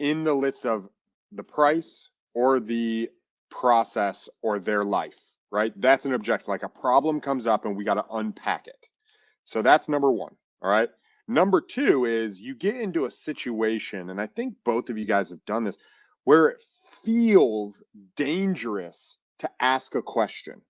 in the list of the price or the process or their life, right? That's an objection. Like a problem comes up and we got to unpack it. So that's number one. All right. Number two is you get into a situation, and I think both of you guys have done this, where it feels dangerous to ask a question,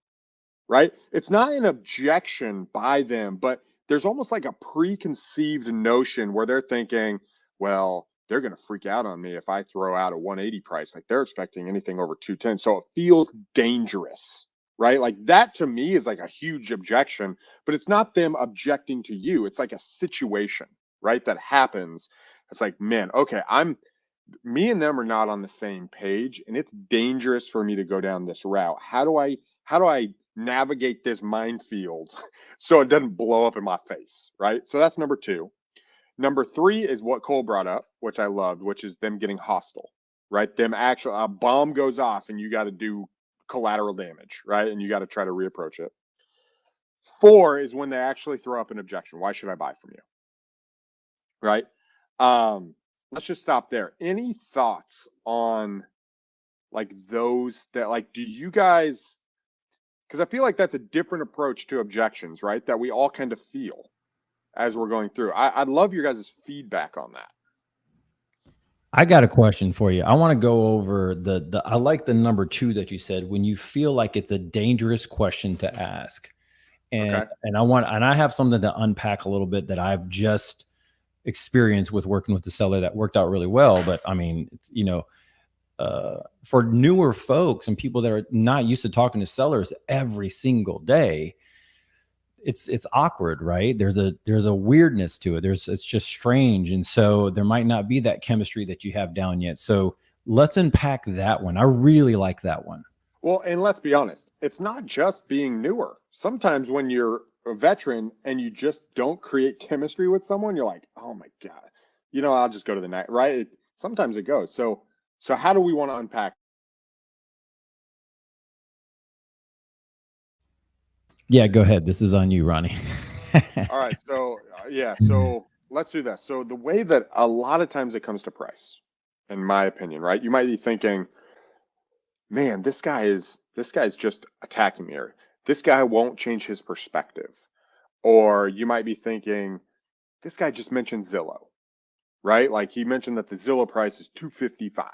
right? It's not an objection by them, but there's almost like a preconceived notion where they're thinking, well, they're going to freak out on me if I throw out a 180 price. Like they're expecting anything over 210. So it feels dangerous, right? Like that to me is like a huge objection, but it's not them objecting to you. It's like a situation, right? That happens. It's like, man, okay, me and them are not on the same page, and it's dangerous for me to go down this route. How do I navigate this minefield so it doesn't blow up in my face, right? So that's number two. Number three is what Cole brought up, which I loved, which is them getting hostile, right? Them actually, a bomb goes off and you got to do collateral damage, right? And you got to try to reapproach it. Four is when they actually throw up an objection. Why should I buy from you? Right? Let's just stop there. Any thoughts on like those that like, do you guys, because I feel like that's a different approach to objections, right? That we all kind of feel as we're going through. I'd love your guys' feedback on that. I got a question for you. I want to go over I like the number two that you said, when you feel like it's a dangerous question to ask. And Okay. and I have something to unpack a little bit that I've just experienced with working with the seller that worked out really well. But I mean, for newer folks and people that are not used to talking to sellers every single day, it's awkward, right? There's a weirdness to it. It's just strange. And so there might not be that chemistry that you have down yet. So let's unpack that one. I really like that one. Well, and let's be honest, it's not just being newer. Sometimes when you're a veteran and you just don't create chemistry with someone, you're like, oh my God, I'll just go to the night, right? Sometimes it goes. So how do we want to unpack? Yeah, go ahead. This is on you, Ronnie. All right. So so let's do that. So the way that a lot of times it comes to price, in my opinion, right? You might be thinking, man, this guy's just attacking me, or this guy won't change his perspective. Or you might be thinking, this guy just mentioned Zillow, right? Like he mentioned that the Zillow price is 255.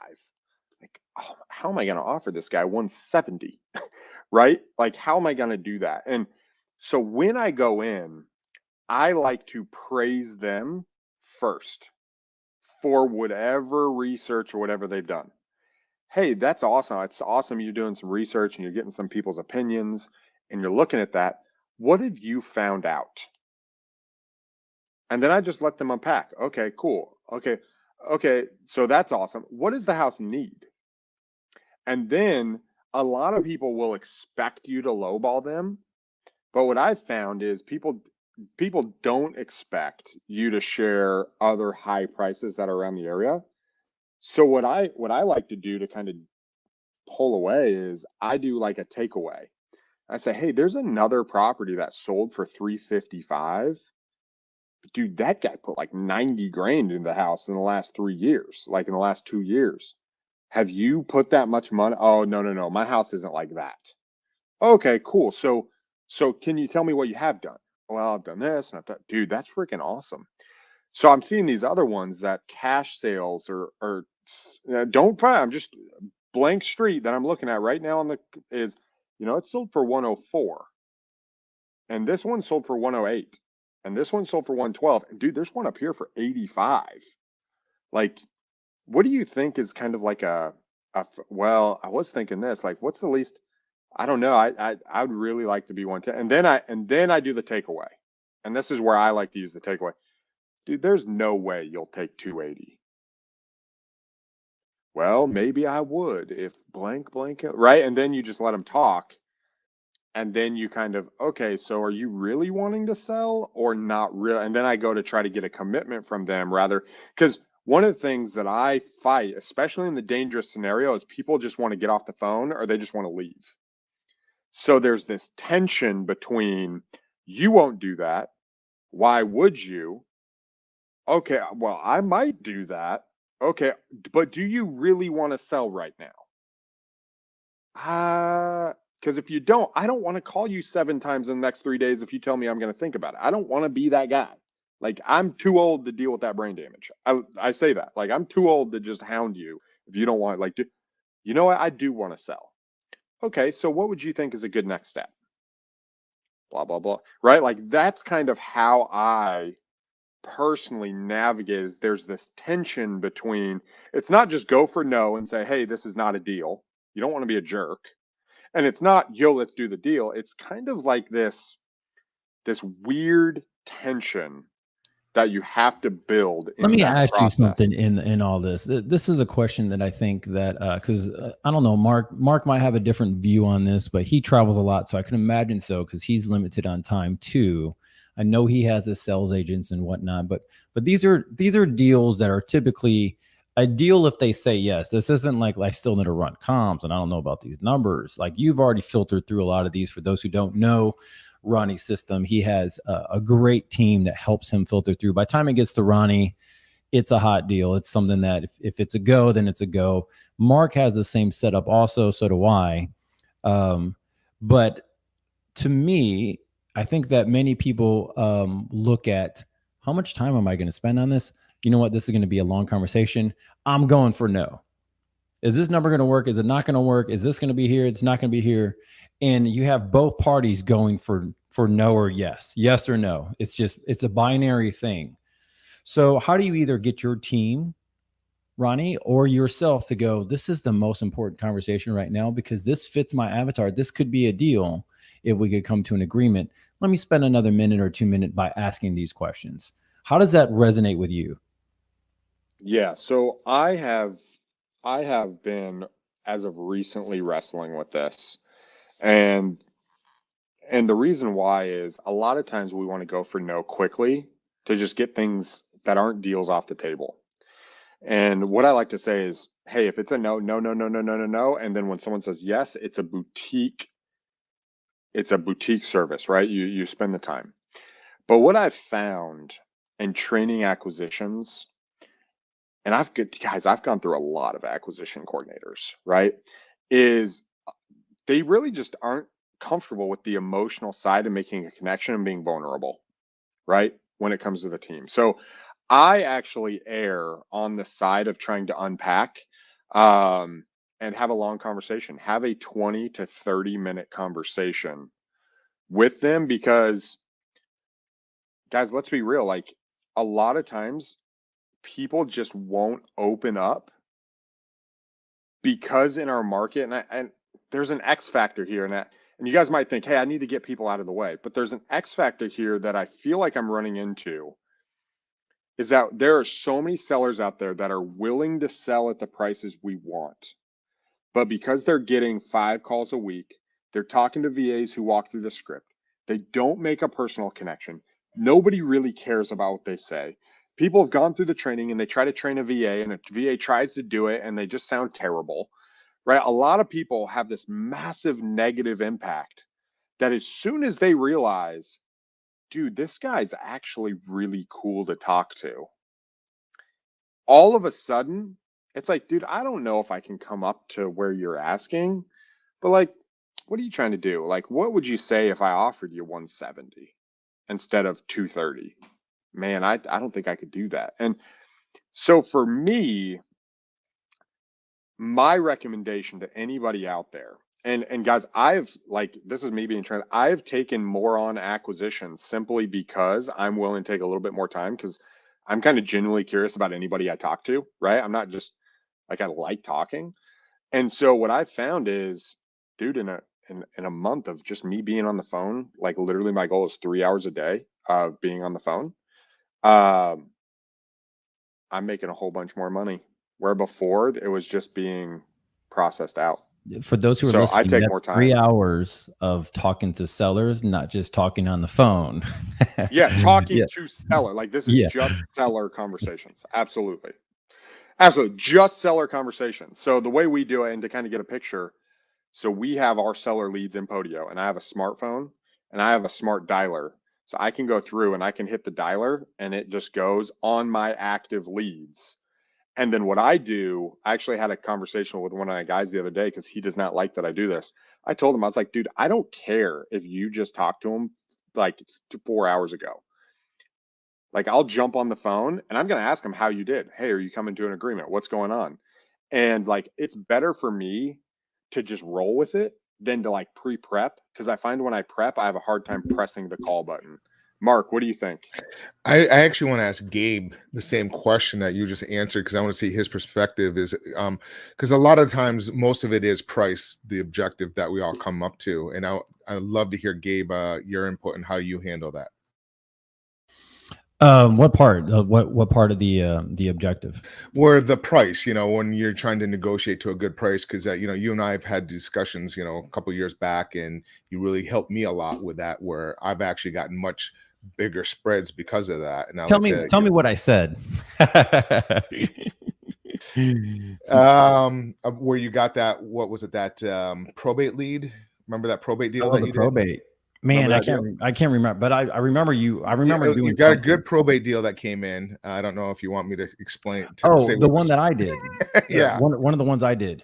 Like, oh, how am I going to offer this guy 170? Right? Like, how am I going to do that? And so when I go in, I like to praise them first for whatever research or whatever they've done. Hey, that's awesome. It's awesome you're doing some research and you're getting some people's opinions and you're looking at that. What have you found out? And then I just let them unpack. Okay, cool. Okay, so that's awesome. What does the house need? And then a lot of people will expect you to lowball them. But what I've found is people don't expect you to share other high prices that are around the area. So what I like to do to kind of pull away is I do like a takeaway. I say, hey, there's another property that sold for 355. Dude, that guy put like 90 grand in the house in the last 3 years, like in the last 2 years. Have you put that much money? Oh, no. My house isn't like that. Okay, cool. So can you tell me what you have done? Well, I've done this and I've done, dude, that's freaking awesome. So I'm seeing these other ones that cash sales or don't try. I'm just blank street that I'm looking at right now on it sold for 104. And this one sold for 108. And this one sold for 112. And dude, there's one up here for 85. Like, what do you think is kind of like well, I was thinking this, like, what's the least? I don't know. I would really like to be 110. And then I do the takeaway. And this is where I like to use the takeaway. Dude, there's no way you'll take 280. Well, maybe I would if blank, right? And then you just let them talk. And then you kind of, okay, so are you really wanting to sell or not really? And then I go to try to get a commitment from them rather, because one of the things that I fight, especially in the dangerous scenario, is people just want to get off the phone or they just want to leave. So there's this tension between you won't do that. Why would you? Okay, well, I might do that. Okay, but do you really want to sell right now? Because if you don't, I don't want to call you 7 times in the next 3 days if you tell me I'm going to think about it. I don't want to be that guy. Like, I'm too old to deal with that brain damage. I say that. Like, I'm too old to just hound you if you don't want, like, you know what? I do want to sell. Okay, so what would you think is a good next step? Blah, blah, blah. Right? Like, that's kind of how I personally navigate is there's this tension between, it's not just go for no and say, hey, this is not a deal. You don't want to be a jerk. And it's not, yo, let's do the deal. It's kind of like this weird tension that you have to build in Let me that ask you process. something in all this. This is a question that I think that because I don't know, Mark might have a different view on this, but he travels a lot, so I can imagine so because he's limited on time too. I know he has his sales agents and whatnot, but these are deals that are typically a deal if they say yes. This isn't like I still need to run comms and I don't know about these numbers. Like you've already filtered through a lot of these. For those who don't know Ronnie's system, he has a great team that helps him filter through. By the time it gets to Ronnie, it's a hot deal. It's something that if it's a go, then it's a go. Mark has the same setup also, so do I. But to me, I think that many people look at how much time am I going to spend on this? You know what? This is going to be a long conversation. I'm going for no. Is this number going to work? Is it not going to work? Is this going to be here? It's not going to be here. And you have both parties going for no or yes or no. It's a binary thing. So how do you either get your team, Ronnie, or yourself to go, this is the most important conversation right now because this fits my avatar. This could be a deal if we could come to an agreement. Let me spend another minute or 2 minutes by asking these questions. How does that resonate with you? Yeah, so I have been, as of recently, wrestling with this. And the reason why is a lot of times we want to go for no quickly to just get things that aren't deals off the table. And what I like to say is, hey, if it's a no, no, no, no, no, no, no, no, and then when someone says yes, it's a boutique service, right? You spend the time. But what I've found in training acquisitions, and I've gone through a lot of acquisition coordinators, right? Is they really just aren't comfortable with the emotional side of making a connection and being vulnerable, right? When it comes to the team. So I actually err on the side of trying to unpack and have a long conversation, have a 20 to 30 minute conversation with them because, guys, let's be real. Like a lot of times people just won't open up because in our market, and there's an X factor here, and you guys might think, hey, I need to get people out of the way, but there's an X factor here that I feel like I'm running into is that there are so many sellers out there that are willing to sell at the prices we want. But because they're getting 5 calls a week, they're talking to VAs who walk through the script. They don't make a personal connection. Nobody really cares about what they say. People have gone through the training and they try to train a VA and a VA tries to do it and they just sound terrible, right? A lot of people have this massive negative impact that as soon as they realize, dude, this guy's actually really cool to talk to, all of a sudden, it's like, dude, I don't know if I can come up to where you're asking, but like, what are you trying to do? Like, what would you say if I offered you 170 instead of 230? Man, I don't think I could do that. And so for me, my recommendation to anybody out there, and guys, this is me being trans, I've taken more on acquisitions simply because I'm willing to take a little bit more time because I'm kind of genuinely curious about anybody I talk to, right? I'm not just like, I like talking. And so what I found is, dude, in in a month of just me being on the phone, like literally my goal is 3 hours a day of being on the phone. I'm making a whole bunch more money, where before it was just being processed out. For those who are So listening, I take that's more time. 3 hours of talking to sellers, not just talking on the phone. Yeah, talking Yeah. to seller. Like this is Yeah. just seller conversations. Absolutely. Absolutely. Just seller conversations. So the way we do it, and to kind of get a picture, so we have our seller leads in Podio, and I have a smartphone and I have a smart dialer. So I can go through and I can hit the dialer and it just goes on my active leads. And then what I do, I actually had a conversation with one of my guys the other day because he does not like that I do this. I told him, I was like, dude, I don't care if you just talked to him like 4 hours ago. Like I'll jump on the phone and I'm going to ask him how you did. Hey, are you coming to an agreement? What's going on? And like, it's better for me to just roll with it than to like pre-prep, because I find when I prep, I have a hard time pressing the call button. Mark, what do you think? I actually want to ask Gabe the same question that you just answered, because I want to see his perspective. Is because a lot of times most of it is price, the objective that we all come up to, and I'd love to hear Gabe your input and how you handle that. What part? What part of the objective? Where the price, when you're trying to negotiate to a good price, because you and I have had discussions, a couple of years back, and you really helped me a lot with that, where I've actually gotten much bigger spreads because of that. And Tell me what I said. Where you got that, what was it, that probate lead? Remember that probate deal? The probate. Man, I can't remember, but I remember you. I remember doing. You got a good probate deal that came in. I don't know if you want me to explain. The one that I did. Yeah, one of the ones I did.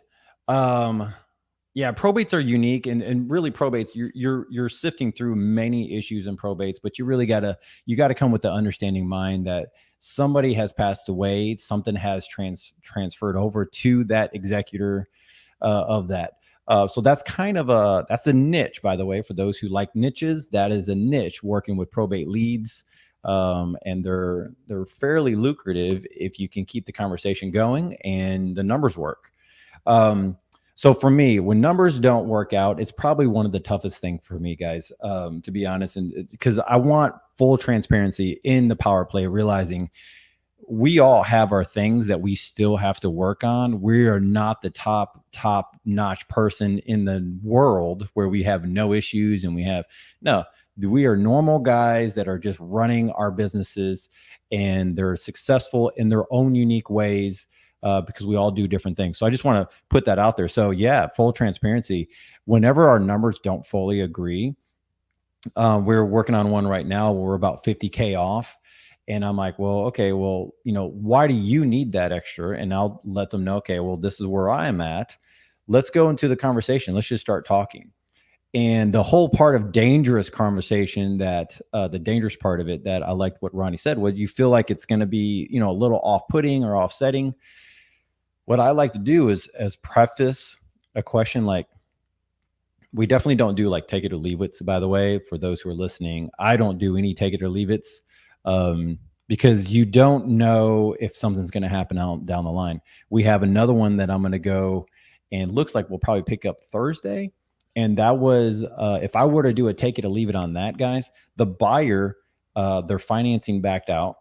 Yeah, probates are unique, and really probates. You're sifting through many issues in probates, but you really gotta come with the understanding mind that somebody has passed away, something has transferred over to that executor of that. So that's kind of that's a niche, by the way, for those who like niches. That is a niche, working with probate leads, and they're fairly lucrative if you can keep the conversation going and the numbers work. So for me, when numbers don't work out, it's probably one of the toughest things for me, guys, to be honest, and because I want full transparency in the power play, realizing we all have our things that we still have to work on. We are not the top notch person in the world where we have no issues, and we are normal guys that are just running our businesses, and they're successful in their own unique ways, because we all do different things. So I just want to put that out there. So yeah, full transparency. Whenever our numbers don't fully agree, we're working on one right now where we're about 50K off. And I'm like, well, okay, well, why do you need that extra? And I'll let them know, okay, well, this is where I am at. Let's go into the conversation. Let's just start talking. And the whole part of dangerous conversation, that the dangerous part of it, that I liked what Ronnie said, was you feel like it's going to be, a little off-putting or offsetting. What I like to do is preface a question like, we definitely don't do like take it or leave it. By the way, for those who are listening, I don't do any take it or leave it. Because you don't know if something's going to happen down the line. We have another one that I'm going to go, and looks like we'll probably pick up Thursday. And that was, if I were to do a take it or leave it on that, guys, the buyer, their financing backed out.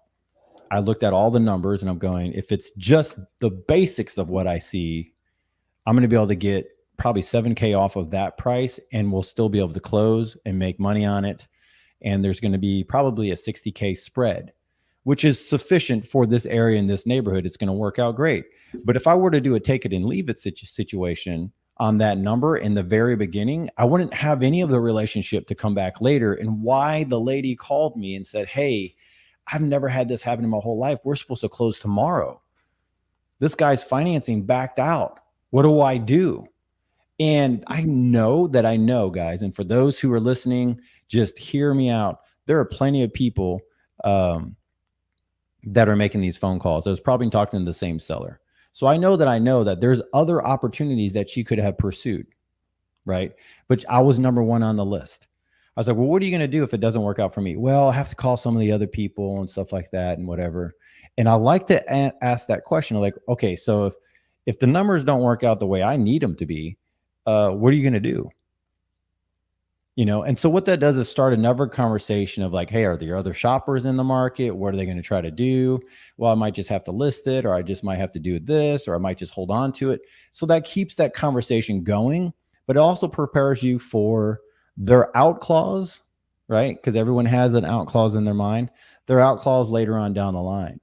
I looked at all the numbers and I'm going, if it's just the basics of what I see, I'm going to be able to get probably 7K off of that price, and we'll still be able to close and make money on it. And there's going to be probably a 60K spread, which is sufficient for this area in this neighborhood. It's going to work out great. But if I were to do a take it and leave it situation on that number in the very beginning, I wouldn't have any of the relationship to come back later. And why the lady called me and said, hey, I've never had this happen in my whole life. We're supposed to close tomorrow. This guy's financing backed out. What do I do? And I know, guys, and for those who are listening, just hear me out. There are plenty of people that are making these phone calls. I was probably talking to the same seller. So I know that there's other opportunities that she could have pursued, right? But I was number one on the list. I was like, well, what are you going to do if it doesn't work out for me? Well, I have to call some of the other people and stuff like that and whatever. And I like to ask that question, like, okay, so if the numbers don't work out the way I need them to be, what are you going to do? And so what that does is start another conversation of like, hey, are there other shoppers in the market? What are they going to try to do? Well, I might just have to list it, or I just might have to do this, or I might just hold on to it. So that keeps that conversation going, but it also prepares you for their out clause, right? Because everyone has an out clause in their mind. Their out clause later on down the line.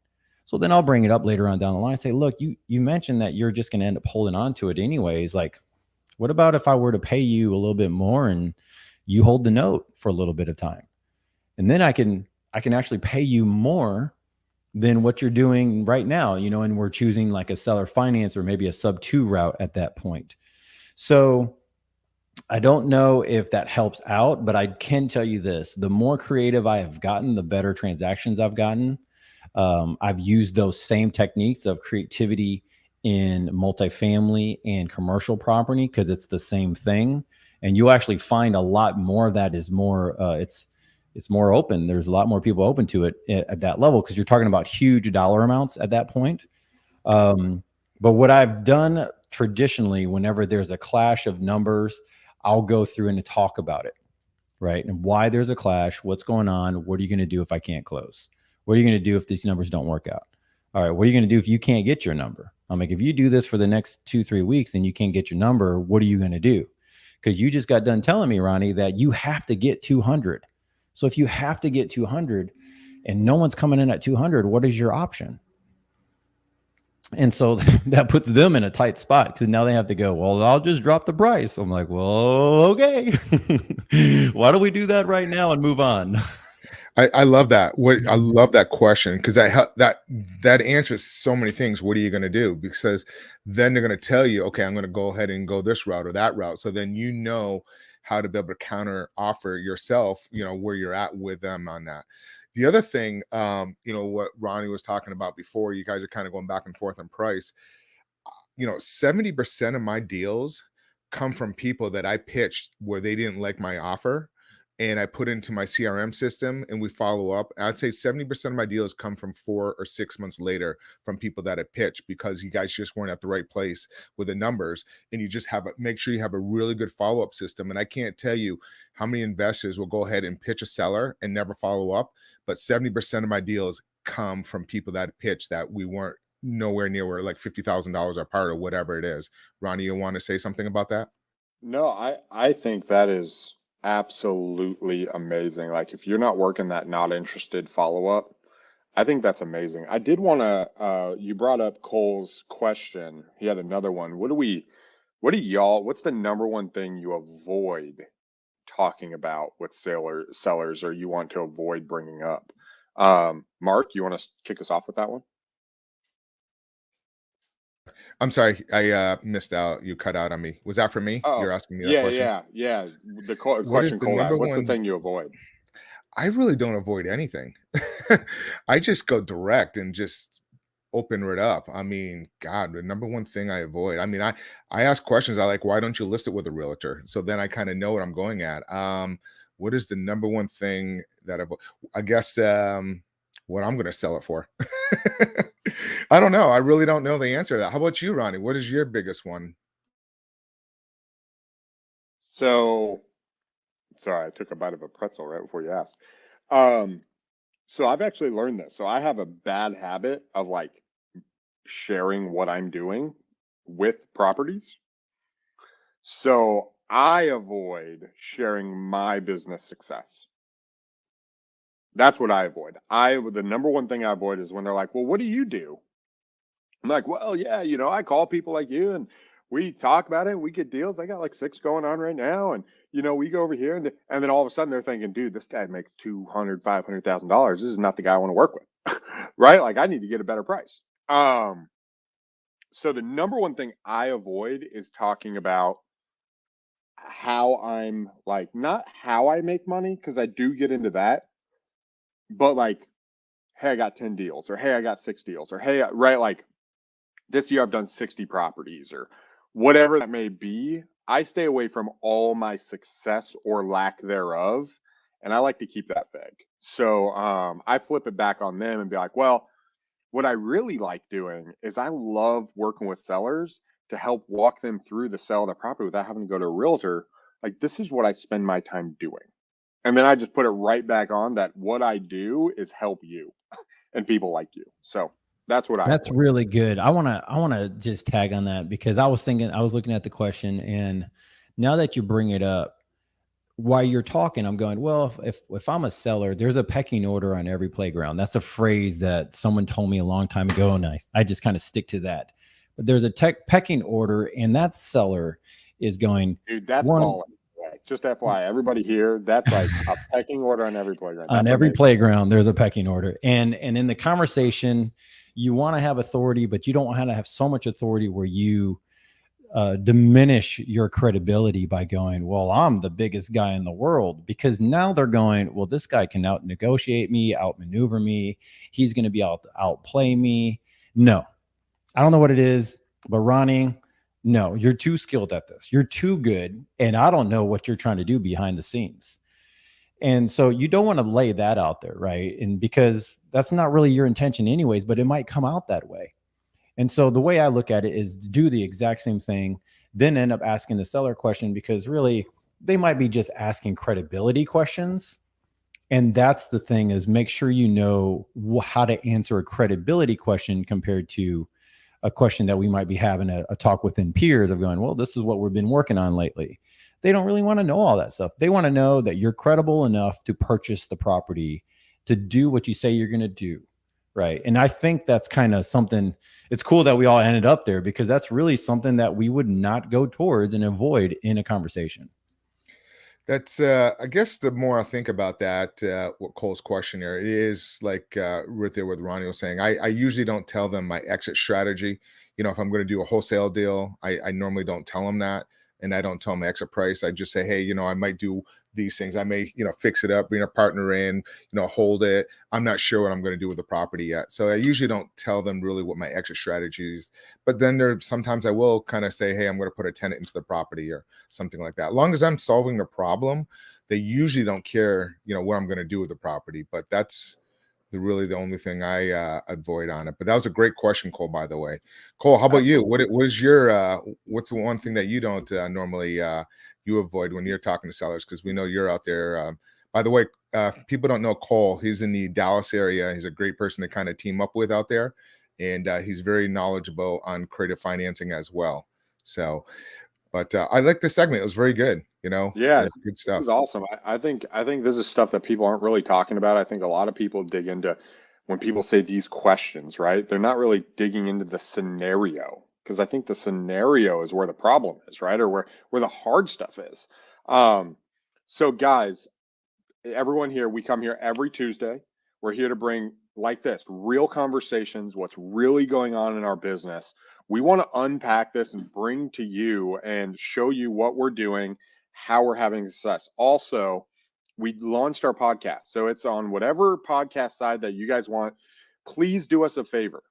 So then I'll bring it up later on down the line and say, look, you mentioned that you're just going to end up holding on to it anyways. Like, what about if I were to pay you a little bit more and you hold the note for a little bit of time, and then I can actually pay you more than what you're doing right now, and we're choosing like a seller finance or maybe a sub 2 route at that point. So I don't know if that helps out, but I can tell you this: the more creative I have gotten, the better transactions I've gotten. I've used those same techniques of creativity in multifamily and commercial property because it's the same thing. And you'll actually find a lot more of that is more, it's more open. There's a lot more people open to it at that level because you're talking about huge dollar amounts at that point. But what I've done traditionally, whenever there's a clash of numbers, I'll go through and talk about it, right? And why there's a clash, what's going on, what are you going to do if I can't close? What are you going to do if these numbers don't work out? All right, what are you going to do if you can't get your number? I'm like, if you do this for the next 2-3 weeks and you can't get your number, what are you going to do? Because you just got done telling me, Ronnie, that you have to get 200. So if you have to get 200 and no one's coming in at 200, what is your option? And so that puts them in a tight spot because now they have to go, well, I'll just drop the price. I'm like, well, okay. Why don't we do that right now and move on? I love that. I love that question because that answers so many things. What are you going to do? Because then they're going to tell you, okay, I'm going to go ahead and go this route or that route. So then how to be able to counter offer yourself, where you're at with them on that. The other thing, what Ronnie was talking about before, you guys are kind of going back and forth on price. 70% of my deals come from people that I pitched where they didn't like my offer. And I put into my CRM system and we follow up. I'd say 70% of my deals come from 4 or 6 months later from people that I pitched because you guys just weren't at the right place with the numbers. And you just make sure you have a really good follow-up system. And I can't tell you how many investors will go ahead and pitch a seller and never follow up. But 70% of my deals come from people that pitched that we weren't nowhere near where like $50,000 apart or whatever it is. Ronnie, you want to say something about that? No, I think that is absolutely amazing. Like if you're not working that not interested follow-up, I think that's amazing. I did want to you brought up Cole's question. He had another one. What's the number one thing you avoid talking about with sellers or you want to avoid bringing up? Mark, you want to kick us off with that one? I'm sorry, I missed out. You cut out on me. Was that for me? You're Oh, asking me that question? yeah. The What is question the Cole had, number what's the one? thing you avoid? I really don't avoid anything. I just go direct and just open it up. I mean, God, the number one thing I avoid. I mean, I ask questions. I like, why don't you list it with a realtor? So then I kind of know what I'm going at. What is the number one thing that I guess what I'm going to sell it for? I don't know. I really don't know the answer to that. How about you, Ronnie? What is your biggest one? So, sorry, I took a bite of a pretzel right before you asked. Um, so I've actually learned this. So I have a bad habit of like sharing what I'm doing with properties. So I avoid sharing my business success. That's what I avoid. The number one thing I avoid is when they're like, well, what do you do? I'm like, well, yeah, I call people like you and we talk about it. And we get deals. I got like 6 going on right now. And, we go over here and then all of a sudden they're thinking, dude, this guy makes $200,000-$500,000. This is not the guy I want to work with. Right? Like I need to get a better price. So the number one thing I avoid is talking about how I'm like, not how I make money, because I do get into that, but like, hey, I got 10 deals, or hey, I got 6 deals, or hey, right, like this year I've done 60 properties, or whatever that may be. I stay away from all my success or lack thereof, and I like to keep that vague. So I flip it back on them and be like, well, what I really like doing is I love working with sellers to help walk them through the sale of the property without having to go to a realtor like, this is what I spend my time doing. And then I just put it right back on that what I do is help you and people like you. So that's what That's really good. I want to just tag on that, because I was looking at the question, and now that you bring it up, while you're talking, I'm going, well, if I'm a seller, there's a pecking order on every playground. That's a phrase that someone told me a long time ago, and I just kind of stick to that. But there's a pecking order, and that seller is going, dude, that's balling. Just FYI, everybody here, that's like a pecking order on every playground. On every playground, there's a pecking order. And in the conversation, you want to have authority, but you don't want to have so much authority where you diminish your credibility by going, well, I'm the biggest guy in the world, because now they're going, well, this guy can out negotiate me, outmaneuver me. He's going to be outplay me. No, I don't know what it is, but Ronnie, no, you're too skilled at this. You're too good. And I don't know what you're trying to do behind the scenes. And so you don't want to lay that out there, right? And because that's not really your intention anyways, but it might come out that way. And so the way I look at it is do the exact same thing, then end up asking the seller question, because really they might be just asking credibility questions. And that's the thing, is make sure you know how to answer a credibility question compared to a question that we might be having a talk within peers of going, well, this is what we've been working on lately. They don't really want to know all that stuff. They want to know that you're credible enough to purchase the property, to do what you say you're going to do. Right. And I think that's kind of something, it's cool that we all ended up there, because that's really something that we would not go towards and avoid in a conversation. That's, I guess the more I think about that, what Cole's question there, it is like right there with Ronnie was saying, I usually don't tell them my exit strategy. You know, if I'm going to do a wholesale deal, I normally don't tell them that. And I don't tell them exit price. I just say, hey, you know, I might do these things. I may, you know, fix it up, bring a partner in, you know, hold it. I'm not sure what I'm going to do with the property yet. So I usually don't tell them really what my exit strategy is. But then sometimes I will kind of say, hey, I'm going to put a tenant into the property or something like that. As long as I'm solving the problem, they usually don't care, you know, what I'm going to do with the property. But that's really the only thing I avoid on it. But that was a great question, Cole, by the way. Cole, how about you? What's the one thing that you don't normally you avoid when you're talking to sellers? Because we know you're out there. By the way, people don't know Cole. He's in the Dallas area. He's a great person to kind of team up with out there. And he's very knowledgeable on creative financing as well. So, but I like this segment. It was very good. You know, yeah, good stuff. It was awesome. I think this is stuff that people aren't really talking about. I think a lot of people dig into when people say these questions, right? They're not really digging into the scenario, because I think the scenario is where the problem is, right? Or where the hard stuff is. So guys, everyone here, we come here every Tuesday. We're here to bring, like this, real conversations, what's really going on in our business. We want to unpack this and bring to you and show you what we're doing, how we're having success. Also, we launched our podcast. So it's on whatever podcast side that you guys want. Please do us a favor.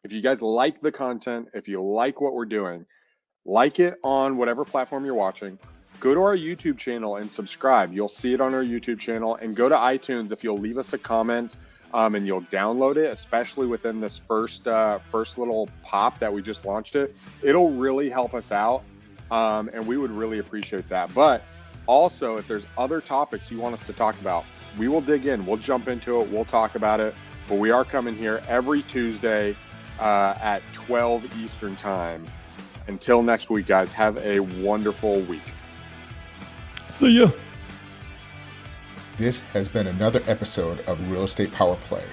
If you guys like the content, if you like what we're doing, like it on whatever platform you're watching. Go to our YouTube channel and subscribe. You'll see it on our YouTube channel. And go to iTunes if you'll leave us a comment and you'll download it, especially within this first little pop that we just launched it. It'll really help us out. And we would really appreciate that. But also, if there's other topics you want us to talk about, we will dig in. We'll jump into it. We'll talk about it. But we are coming here every Tuesday at 12 Eastern time. Until next week, guys, have a wonderful week. See ya. This has been another episode of Real Estate Power Play,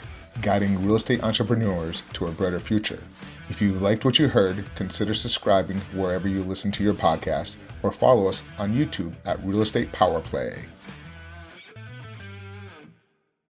guiding real estate entrepreneurs to a brighter future. If you liked what you heard, consider subscribing wherever you listen to your podcast, or follow us on YouTube at Real Estate Power Play.